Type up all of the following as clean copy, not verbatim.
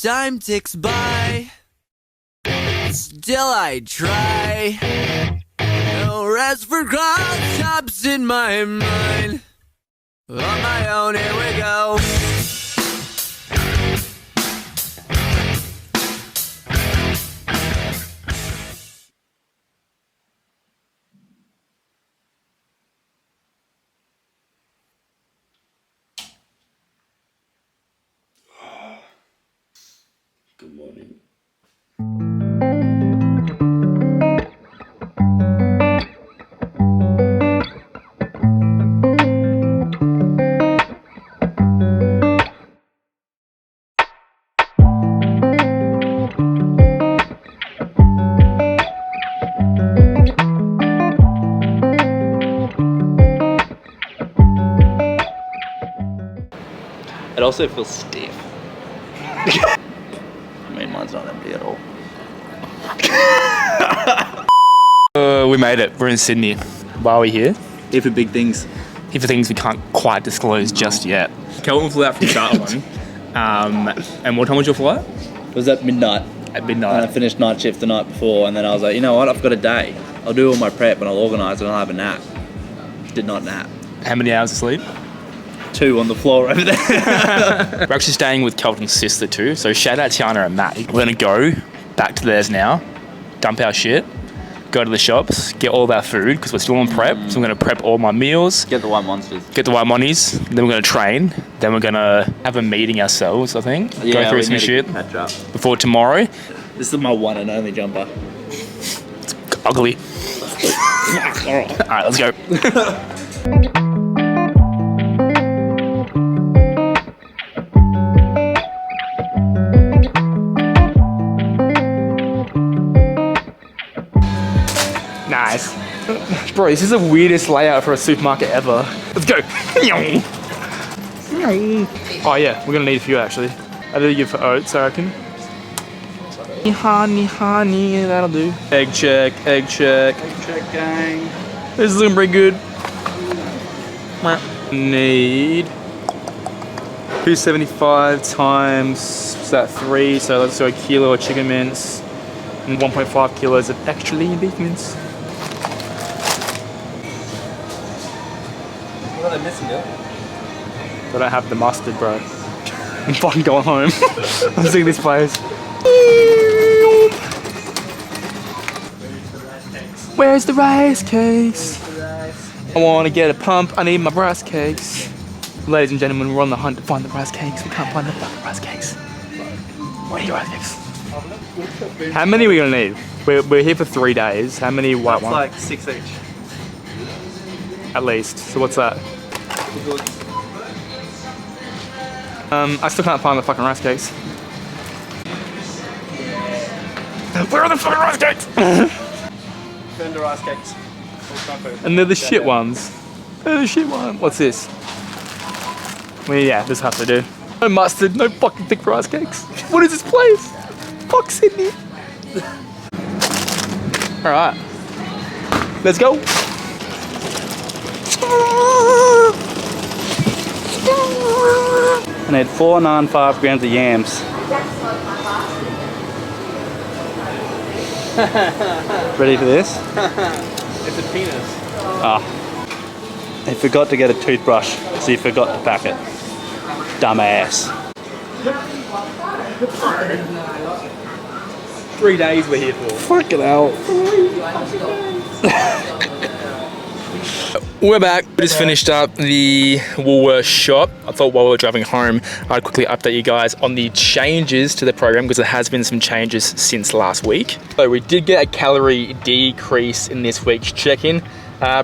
time ticks by, still I try. No rest for cross-tops in my mind. On my own, here we go. Good morning. It also feels stiff. I mean, mine's not empty at all. We made it. We're in Sydney. Why are we here? Here for big things. Here for things we can't quite disclose just yet. Kelvin flew out from Charlton. And what time was your flight? It was at midnight. At midnight. And I finished night shift the night before, and then I was like, you know what, I've got a day. I'll do all my prep and I'll organise and I'll have a nap. Did not nap. How many hours of sleep? 2 on the floor over there. We're actually staying with Kelton's sister too. So shout out Tiana and Matt. We're gonna go back to theirs now, dump our shit, go to the shops, get all of our food because we're still on prep. So I'm gonna prep all my meals. Get the white monsters. Get the white monies. Then we're gonna train. Then we're gonna have a meeting ourselves, I think. Yeah, go through we some need to shit catch up. before tomorrow. This is my one and only jumper. It's ugly. Alright, let's go. Nice. Bro, this is the weirdest layout for a supermarket ever. Let's go. Oh yeah, we're gonna need a few actually. I did give for oats, I reckon. Honey, that'll do. Egg check, egg check. Egg check, gang. This is looking pretty good. Need 275 times, what's that, 3, so let's do a kilo of chicken mince and 1.5 kilos of extra lean beef mince. What are they missing, girl? I don't have the mustard, bro. I'm fucking going home. I'm seeing this place. Where's the rice cakes? I want to get a pump. I need my rice cakes. Ladies and gentlemen, we're on the hunt to find the rice cakes. We can't find the fucking rice cakes. Where are your rice cakes? How many are we gonna need? We're here for 3 days. How many white ones? Like 6 each. At least. So what's that? I still can't find the fucking rice cakes. Where are the fucking rice cakes? Found the rice cakes. And they're the shit ones. They're the shit one. What's this? Well, yeah, this has to do. No mustard, no fucking thick rice cakes. What is this place? Fuck Sydney. Alright. Let's go. I need 495 grams of yams. Ready for this? It's a penis. Ah. He forgot to get a toothbrush, so he forgot to pack it. Dumbass. 3 days we're here for. Fucking hell. We're back. We just finished up the Woolworths shop. I thought while we were driving home, I'd quickly update you guys on the changes to the program because there has been some changes since last week. So we did get a calorie decrease in this week's check-in.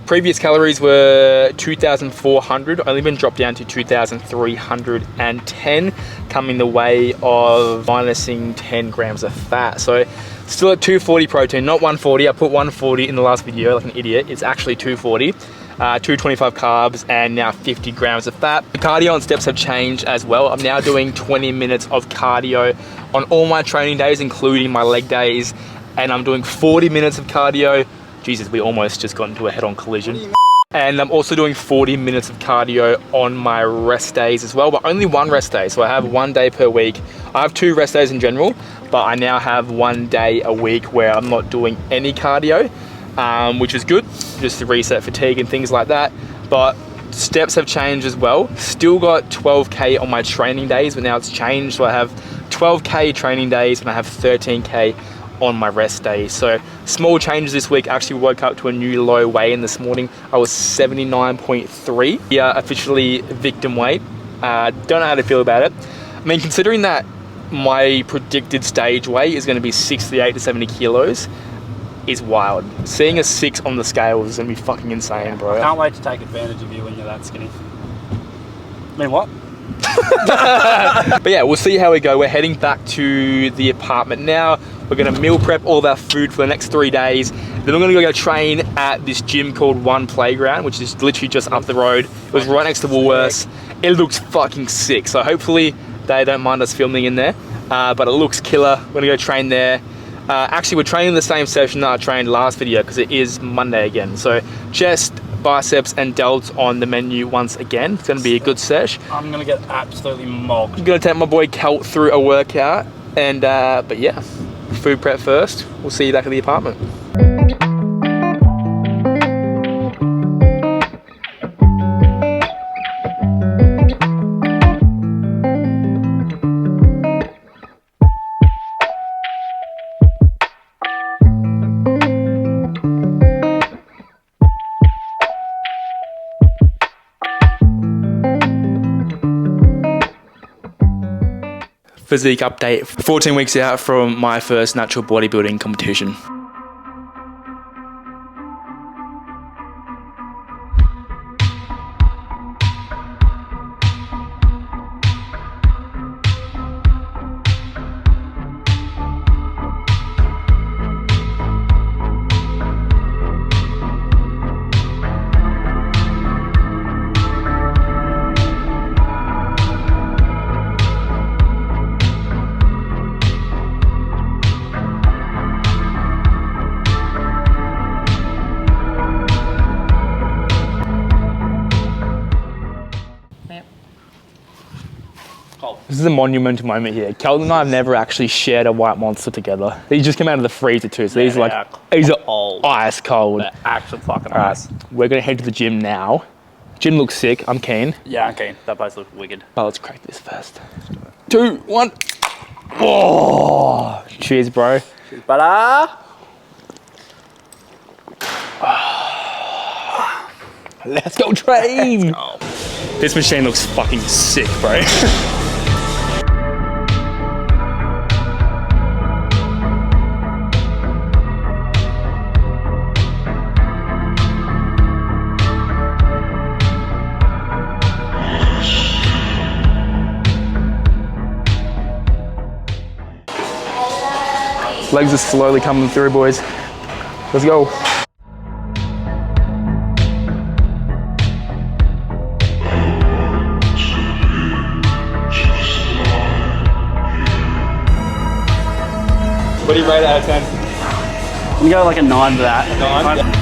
Previous calories were 2,400, only been dropped down to 2,310, coming the way of minusing 10 grams of fat. So still at 240 protein, not 140. I put 140 in the last video like an idiot. It's actually 240. 225 carbs and now 50 grams of fat. The cardio and steps have changed as well. I'm now doing 20 minutes of cardio on all my training days, including my leg days, and I'm doing 40 minutes of cardio. Jesus, we almost just got into a head-on collision. And I'm also doing 40 minutes of cardio on my rest days as well, but only one rest day. So I have 1 day per week. I have 2 rest days in general, but I now have 1 day a week where I'm not doing any cardio, which is good, just to reset fatigue and things like that. But steps have changed as well. Still got 12K on my training days, but now it's changed. So I have 12K training days and I have 13K on my rest days. So small changes this week. Actually woke up to a new low weigh-in this morning. I was 79.3. Yeah, officially victim weight. Don't know how to feel about it. I mean, considering that my predicted stage weight is going to be 68 to 70 kilos, is wild. Seeing a 6 on the scale is going to be fucking insane, bro. I can't wait to take advantage of you when you're that skinny. I mean, what? But yeah, we'll see how we go. We're heading back to the apartment now. We're gonna meal prep all of our food for the next 3 days. Then we're gonna go train at this gym called One Playground, which is literally just up the road. It was right next to Woolworths. It looks fucking sick. So hopefully they don't mind us filming in there. But it looks killer. We're gonna go train there. Actually, we're training the same session that I trained last video because it is Monday again. So chest, biceps and delts on the menu once again. It's gonna be a good sesh. I'm gonna get absolutely mogged. I'm gonna take my boy Kelt through a workout, and but yeah, food prep first. We'll see you back at the apartment. Physique update, 14 weeks out from my first natural bodybuilding competition. This is a monumental moment here. Kelton and I have never actually shared a white monster together. These just came out of the freezer too, so these are these are cold. ice cold. They're actually fucking All right, ice. we're gonna head to the gym now. Gym looks sick, I'm keen. Yeah, I'm keen. That place looks wicked. But let's crack this first. 2, 1. Oh, cheers, bro. Cheers, brother. Let's go train. Oh. This machine looks fucking sick, bro. Legs are slowly coming through, boys. Let's go. What do you rate out of 10? I'm gonna go like a 9 to that. 9?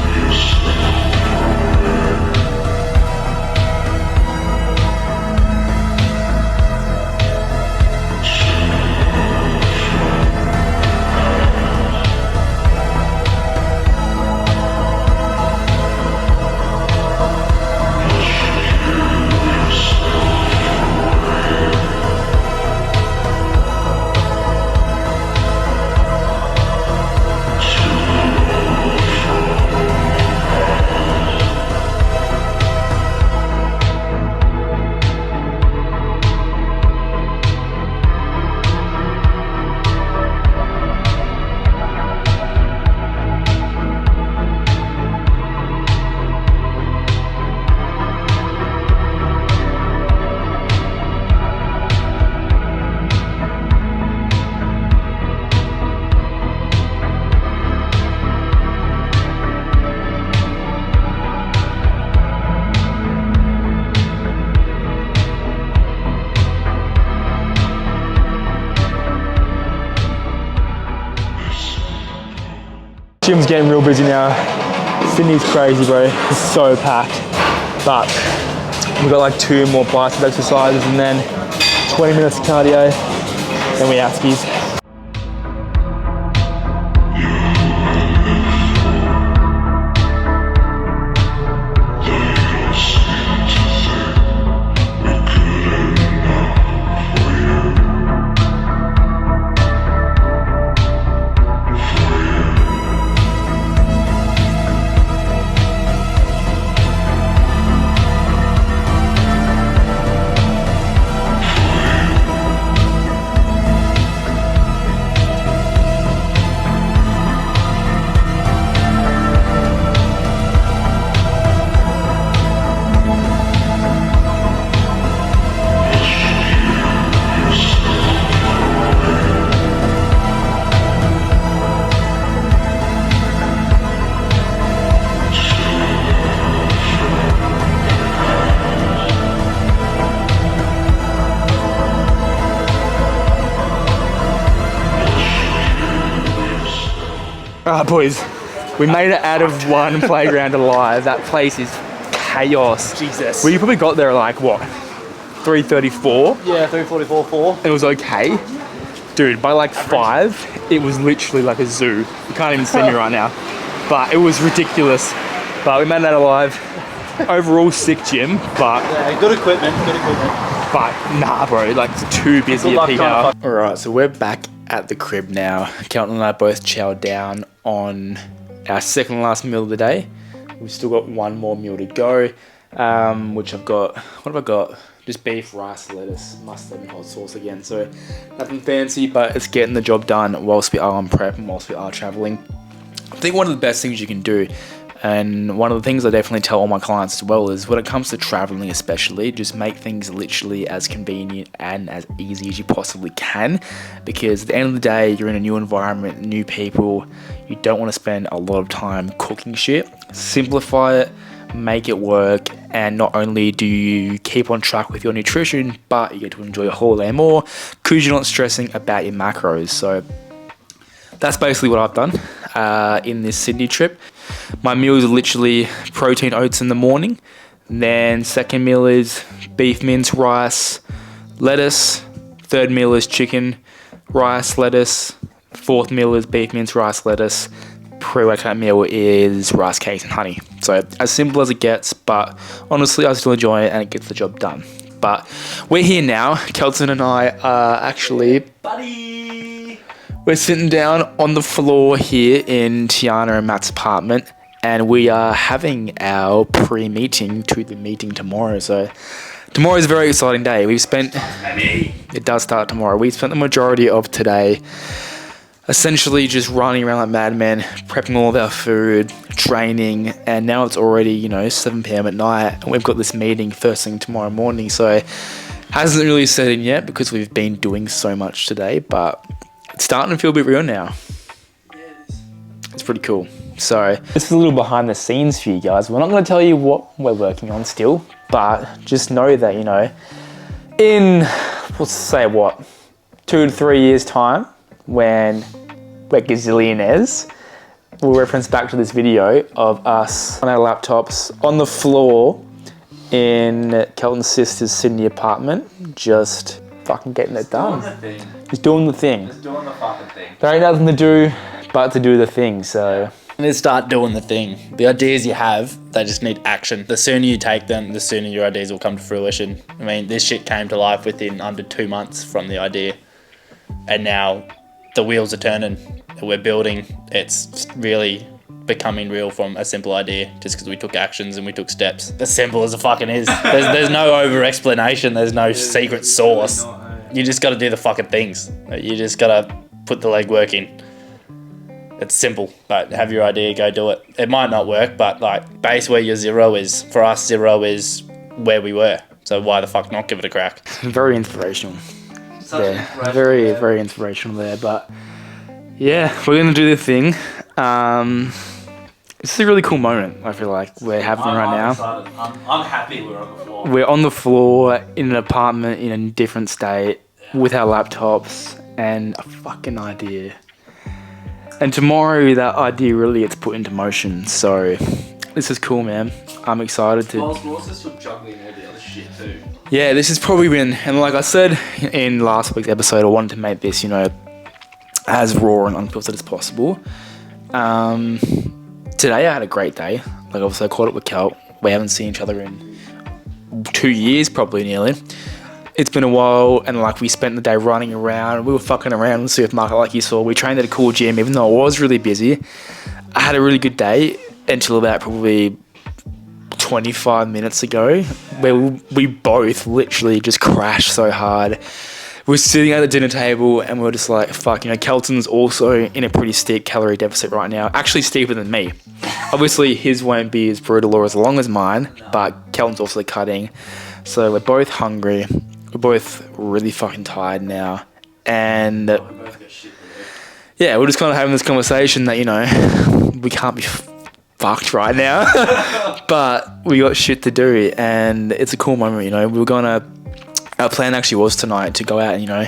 Gym's getting real busy now. Sydney's crazy, bro. It's so packed. But we've got like 2 more bicep exercises and then 20 minutes of cardio. Then we askies. Alright boys, we made it out of one playground alive. That place is chaos. Jesus. We probably got there at like what, 3:34? Yeah, 3:44, 4. It was okay. Dude, by like 5, it was literally like a zoo. You can't even see me right now. But it was ridiculous. But we made it out alive. Overall sick gym, but... Yeah, good equipment, But nah bro, like it's too busy Good at luck peak trying hour. to Alright, so we're back at the crib now. Kelton and I both chowed down on our second to last meal of the day. We've still got one more meal to go, which I've got, what have I got? Just beef, rice, lettuce, mustard and hot sauce again. So nothing fancy, but it's getting the job done whilst we are on prep and whilst we are traveling. I think one of the best things you can do, and one of the things I definitely tell all my clients as well, is when it comes to traveling especially, just make things literally as convenient and as easy as you possibly can, because at the end of the day, you're in a new environment, new people, you don't want to spend a lot of time cooking shit. Simplify it, make it work, and not only do you keep on track with your nutrition, but you get to enjoy your holiday more because you're not stressing about your macros. So that's basically what I've done in this Sydney trip. My meal is literally protein oats in the morning. Then second meal is beef mince, rice, lettuce. Third meal is chicken, rice, lettuce. Fourth meal is beef mince, rice, lettuce. Pre-workout meal is rice cakes and honey. So as simple as it gets, but honestly I still enjoy it and it gets the job done. But we're here now. Kelton and I are actually... We're sitting down on the floor here in Tiana and Matt's apartment, and we are having our pre-meeting to the meeting tomorrow. So tomorrow is a very exciting day. We've spent... It does start tomorrow. We spent the majority of today essentially just running around like madmen, prepping all of our food, training, and now it's already, 7 p.m. at night, and we've got this meeting first thing tomorrow morning. So hasn't really set in yet because we've been doing so much today, but it's starting to feel a bit real now. It's pretty cool. So this is a little behind the scenes for you guys. We're not going to tell you what we're working on still, but just know that, in, let's say 2 to 3 years time, when we're gazillionaires, we'll reference back to this video of us on our laptops on the floor in Kelton's sister's Sydney apartment, just fucking getting it done. Just doing the thing. Just doing the fucking thing. There ain't nothing to do but to do the thing, so. You need to start doing the thing. The ideas you have, they just need action. The sooner you take them, the sooner your ideas will come to fruition. I mean, this shit came to life within under 2 months from the idea. And now the wheels are turning. We're building. It's really becoming real from a simple idea just because we took actions and we took steps. As simple as it fucking is. There's no over explanation. There's no secret sauce. You just got to do the fucking things. You just got to put the legwork in. It's simple, but have your idea, go do it. It might not work, but like base where your zero is. For us, zero is where we were. So why the fuck not give it a crack? Very inspirational. Yeah, very, very inspirational there. But yeah, we're going to do the thing. It's a really cool moment, I feel like we're having right now. I'm happy we're on the floor. We're on the floor in an apartment in a different state with our laptops and a fucking idea. And tomorrow that idea really gets put into motion. So this is cool, man. I'm excited to. Whilst we're also still juggling all the other shit too. Yeah, this has probably been, and like I said in last week's episode, I wanted to make this, you know, as raw and unfiltered as possible. Today I had a great day. Like obviously I caught up with Kel. We haven't seen each other in 2 years, probably nearly. It's been a while, and like we spent the day running around. We were fucking around in the supermarket, like you saw. We trained at a cool gym, even though I was really busy. I had a really good day until about probably 25 minutes ago, where we both literally just crashed so hard. We're sitting at the dinner table and we're just like, fuck, you know, Kelton's also in a pretty steep calorie deficit right now. Actually steeper than me. Obviously his won't be as brutal or as long as mine, but Kelton's also cutting. So we're both hungry. We're both really fucking tired now. And yeah, we're just kind of having this conversation that, you know, we can't be fucked right now, but we got shit to do, and it's a cool moment, you know. Our plan actually was tonight to go out and, you know,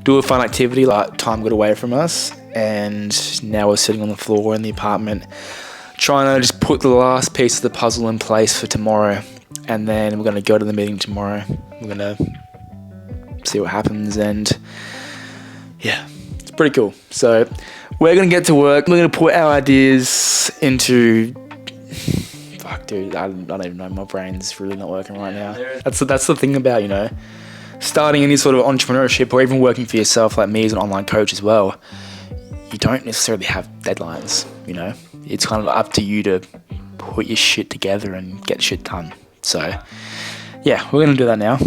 do a fun activity. Like time got away from us, and now we're sitting on the floor in the apartment trying to just put the last piece of the puzzle in place for tomorrow. And then we're going to go to the meeting tomorrow. We're going to see what happens, and yeah, it's pretty cool. So we're going to get to work. We're going to put our ideas into... Fuck, dude, I don't even know. My brain's really not working right now. That's the thing about, you know, starting any sort of entrepreneurship or even working for yourself, like me as an online coach as well. You don't necessarily have deadlines, you know. It's kind of up to you to put your shit together and get shit done. So yeah, we're going to do that now.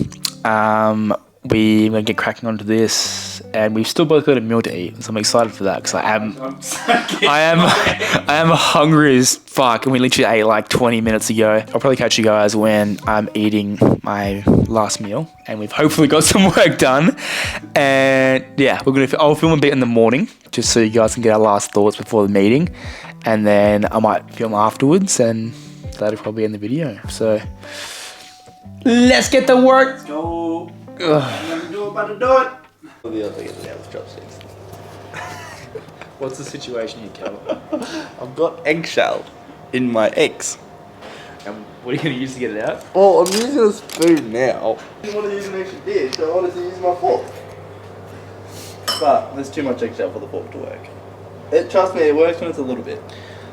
We're going to get cracking onto this, and we've still both got a meal to eat, so I'm excited for that, because I am hungry as fuck, and we literally ate like 20 minutes ago. I'll probably catch you guys when I'm eating my last meal, and we've hopefully got some work done. And yeah, I'll film a bit in the morning, just so you guys can get our last thoughts before the meeting, and then I might film afterwards, and that'll probably end the video. So let's get to work. Let's go. Ugh. Do it. Chopsticks. What's the situation here, Kel? I've got eggshell in my eggs. And what are you going to use to get it out? Oh, I'm using a spoon now. I didn't want to use an extra dish, I wanted to use my fork. But there's too much eggshell for the fork to work. Trust me, it works when it's a little bit.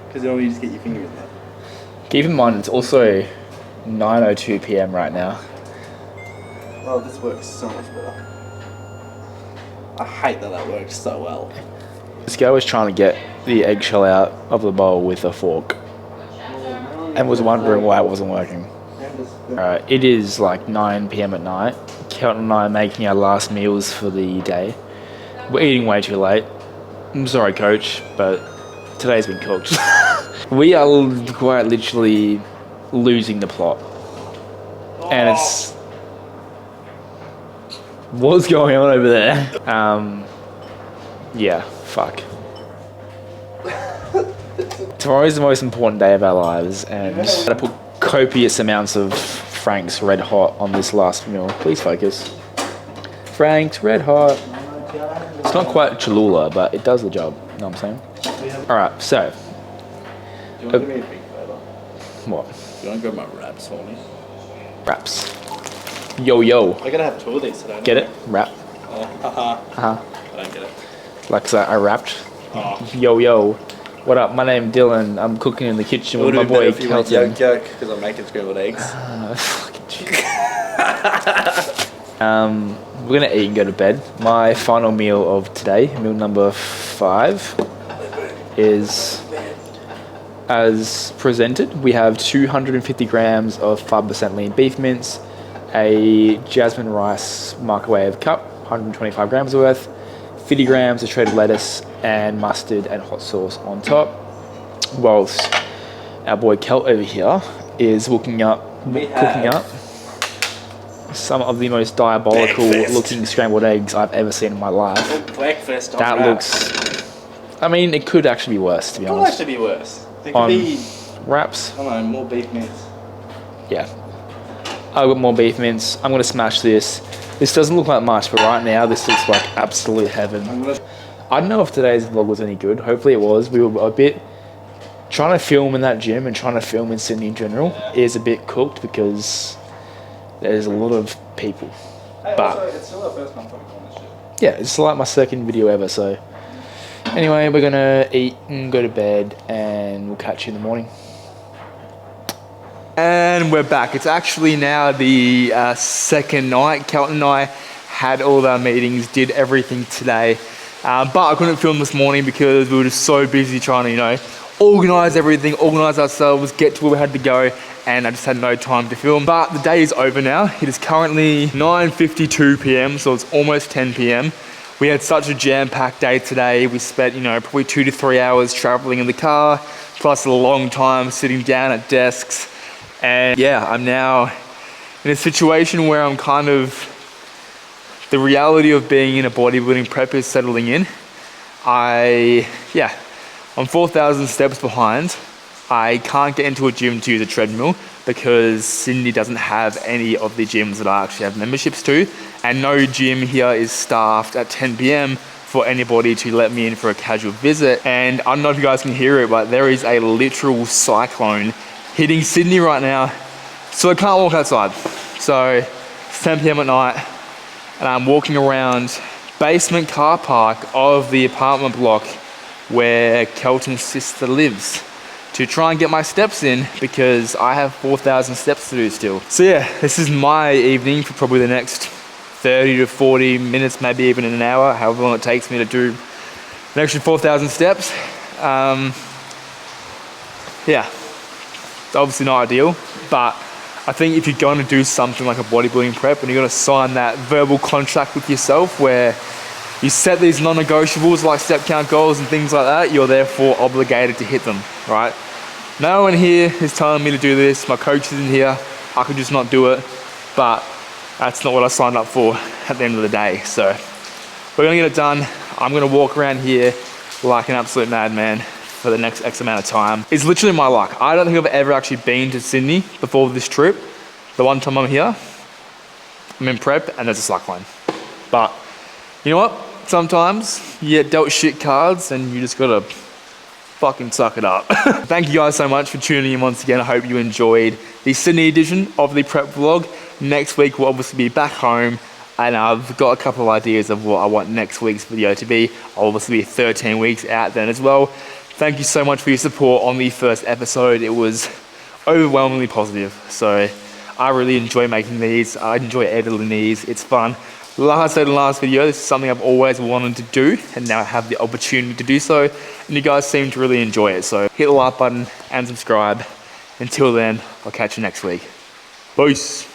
Because then you just get your finger in there. Keep in mind, it's also 9:02 p.m. right now. Oh, this works so much better. I hate that works so well. This guy was trying to get the eggshell out of the bowl with a fork and was wondering why it wasn't working. Alright, it is like 9 p.m. at night. Kelton and I are making our last meals for the day. We're eating way too late. I'm sorry, coach, but today's been cooked. We are quite literally losing the plot. And it's... What's going on over there? Yeah, fuck. Tomorrow's the most important day of our lives, and I'm gonna put copious amounts of Frank's Red Hot on this last meal. Please focus. Frank's Red Hot. It's not quite Cholula, but it does the job. You know what I'm saying? Alright, so. Do you want to give me a big favour? What? Do you want to grab my wraps for me? Wraps. Yo, yo. I gotta have two of these today. Get it? Wrap. I don't get it. Like I rapped. Oh. Yo, yo. What up? My name Dylan. I'm cooking in the kitchen with my boy Kelton. Joke, because I'm making scrambled eggs. We're gonna eat and go to bed. My final meal of today, meal number 5, is as presented. We have 250 grams of 5% lean beef mince, a jasmine rice microwave cup, 125 grams worth, 50 grams of shredded lettuce, and mustard and hot sauce on top. Whilst our boy Kelt over here is cooking up some of the most diabolical looking scrambled eggs I've ever seen in my life. Breakfast. That looks... I mean, it could actually be worse, to be honest. It could actually be worse. It could On be... wraps. I don't know, more beef mince. Yeah. I've got more beef mince. I'm going to smash this. This doesn't look like much, but right now this looks like absolute heaven. I don't know if today's vlog was any good. Hopefully it was. We were a bit trying to film in that gym and trying to film in Sydney in general is a bit cooked because there's a lot of people. Hey, but also, it's still our first month on this shit. yeah, it's like my second video ever. So anyway, we're gonna eat and go to bed, and we'll catch you in the morning. And we're back. It's actually now the second night. Kelton and I had all of our meetings, did everything today. But I couldn't film this morning because we were just so busy trying to, you know, organize everything, organize ourselves, get to where we had to go, and I just had no time to film. But the day is over now. It is currently 9:52 p.m, so it's almost 10 p.m. We had such a jam-packed day today. We spent, you know, probably 2 to 3 hours traveling in the car, plus a long time sitting down at desks. And yeah, I'm now in a situation where I'm kind of, the reality of being in a bodybuilding prep is settling in. I'm 4,000 steps behind. I can't get into a gym to use a treadmill because Sydney doesn't have any of the gyms that I actually have memberships to, and no gym here is staffed at 10 p.m. for anybody to let me in for a casual visit. And I don't know if you guys can hear it, but there is a literal cyclone hitting Sydney right now, so I can't walk outside. So it's 10 p.m. at night, and I'm walking around basement car park of the apartment block where Kelton's sister lives to try and get my steps in because I have 4,000 steps to do still. So yeah, this is my evening for probably the next 30 to 40 minutes, maybe even an hour, however long it takes me to do an extra 4,000 steps. Yeah, it's obviously not ideal, but I think if you're going to do something like a bodybuilding prep and you're going to sign that verbal contract with yourself where you set these non-negotiables like step count goals and things like that, you're therefore obligated to hit them, right? No one here is telling me to do this. My coach isn't here. I could just not do it, but that's not what I signed up for at the end of the day. So we're gonna get it done. I'm gonna walk around here like an absolute madman for the next X amount of time. It's literally my luck. I don't think I've ever actually been to Sydney before this trip. The one time I'm here, I'm in prep and there's a cyclone. But you know what? Sometimes you get dealt shit cards and you just gotta fucking suck it up. Thank you guys so much for tuning in once again. I hope you enjoyed the Sydney edition of the prep vlog. Next week we'll obviously be back home, and I've got a couple of ideas of what I want next week's video to be. I'll obviously be 13 weeks out then as well. Thank you so much for your support on the first episode. It was overwhelmingly positive. So I really enjoy making these. I enjoy editing these. It's fun. Like I said in the last video, this is something I've always wanted to do, and now I have the opportunity to do so, and you guys seem to really enjoy it. So hit the like button and subscribe. Until then, I'll catch you next week. Peace.